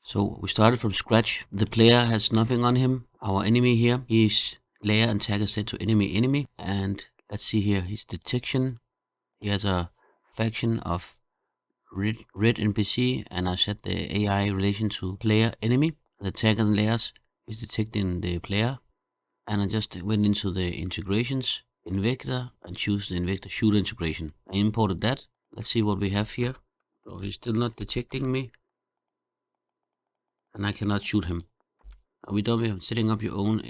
So we started from scratch. The player has nothing on him. Our enemy here, his layer and tag is set to enemy. And let's see here, his detection. He has a faction of red NPC, and I set the AI relation to player enemy. The tag and layers is detecting the player. And I just went into the integrations, Invector, and choose the Invector shooter integration. I imported that. Let's see what we have here. So he's still not detecting me, and I cannot shoot him. We don't have setting up your own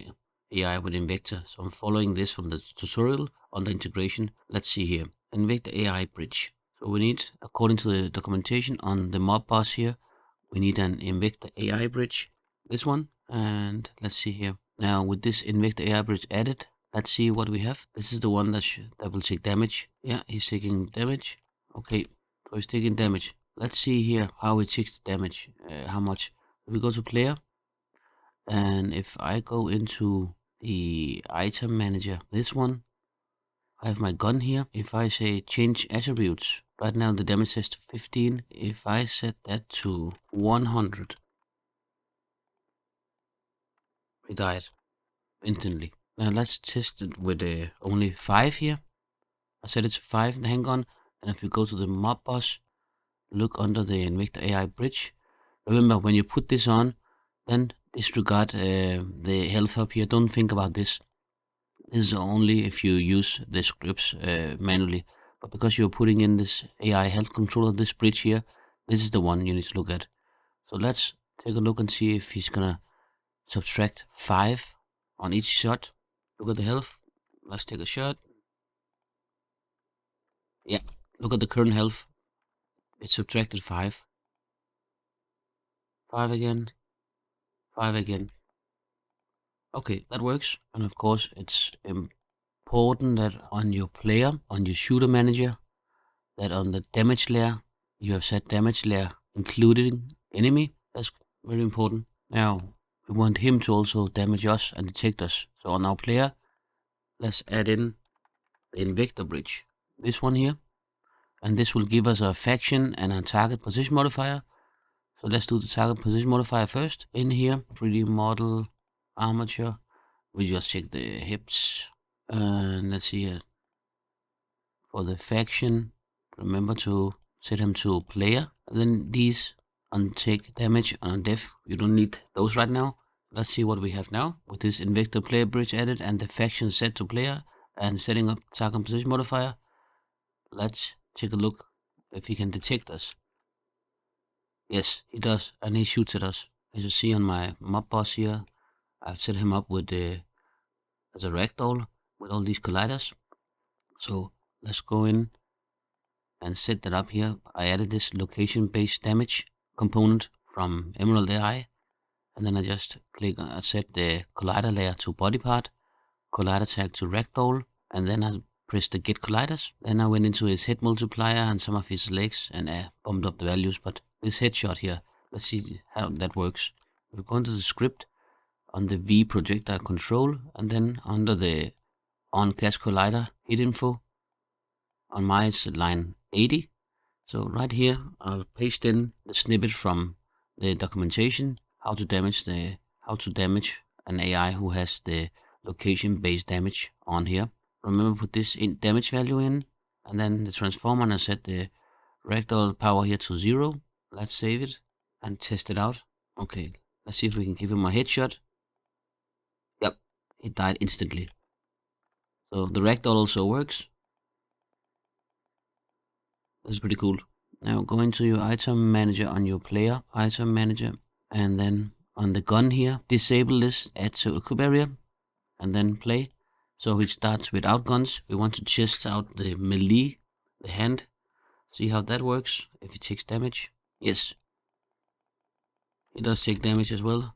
AI with Invector. So I'm following this from the tutorial on the integration. Let's see here, Invector AI bridge. So we need, according to the documentation on the mob boss here, we need an Invector AI bridge, this one. And let's see here. Now with this Invector AI bridge added, let's see what we have. This is the one that will take damage. Yeah, he's taking damage. Okay, so he's taking damage. Let's see here how it takes the damage, how much. If we go to player, and if I go into the item manager, this one, I have my gun here. If I say change attributes, right now the damage says to 15. If I set that to 100, he died instantly. Now let's test it with only 5 here. I set it to 5 in the handgun, and if we go to the mob boss, look under the Invector AI bridge. Remember, when you put this on, then disregard the health up here. Don't think about this. This is only if you use the scripts manually. But because you're putting in this AI health controller, this bridge here, this is the one you need to look at. So let's take a look and see if he's gonna subtract 5 on each shot. Look at the health. Let's take a shot. Yeah, look at the current health. It subtracted 5. 5 again. 5 again. Okay, that works. And of course, it's important that on your player, on your shooter manager, that on the damage layer, you have set damage layer including enemy. That's very important. Now, we want him to also damage us and detect us. So on our player, let's add in the Invector bridge. This one here. And this will give us a faction and a target position modifier. So let's do the target position modifier first. In here, 3D model, armature. We just check the hips. And let's see here. For the faction, remember to set him to player. And then these on take damage and on def, you don't need those right now. Let's see what we have now with this Invector player bridge added and the faction set to player and setting up target position modifier. Let's take a look if he can detect us. Yes, he does, and he shoots at us. As you see on my mob boss here, I've set him up with as a ragdoll with all these colliders. So let's go in and set that up here. I added this location-based damage component from EmeraldAI, and then I just click on set the collider layer to body part, collider tag to ragdoll, and then I press the get colliders. Then I went into his hit multiplier and some of his legs and bumped up the values. But this headshot here, let's see how that works. We go into the script on the V projectile control, and then under the on catch collider hit info, on my it's line 80. So right here, I'll paste in the snippet from the documentation, how to damage an AI who has the location-based damage on here. Remember, put this in damage value in, and then the transformer, and I set the ragdoll power here to 0. Let's save it and test it out. Okay, let's see if we can give him a headshot. Yep, he died instantly. So the ragdoll also works. This is pretty cool. Now go into your item manager on your player, item manager, and then on the gun here, disable this, add to equip area, and then play. So it starts without guns. We want to test out the melee, the hand. See how that works, if it takes damage. Yes, it does take damage as well.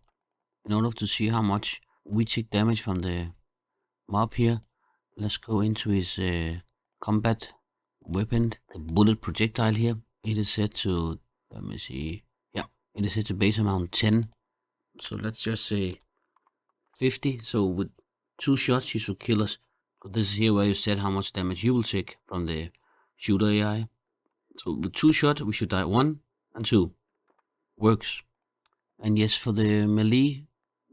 In order to see how much we take damage from the mob here, let's go into his combat weapon, the bullet projectile here. It is set to, let me see, yeah, it is set to base amount 10. So let's just say 50. So with 2 shots, he should kill us. So this is here where you set how much damage you will take from the shooter AI. So with 2 shots, we should die 1 and 2. Works. And yes, for the melee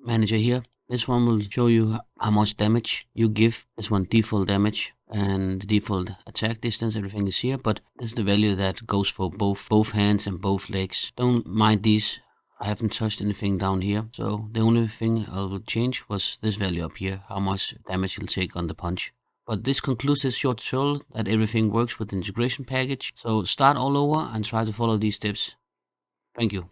manager here, this one will show you how much damage you give. This one default damage and the default attack distance, everything is here, but this is the value that goes for both hands and both legs. Don't mind these. I haven't touched anything down here, so the only thing I will change was this value up here, how much damage you'll take on the punch. But this concludes this short tutorial that everything works with the integration package. So start all over and try to follow these steps. Thank you.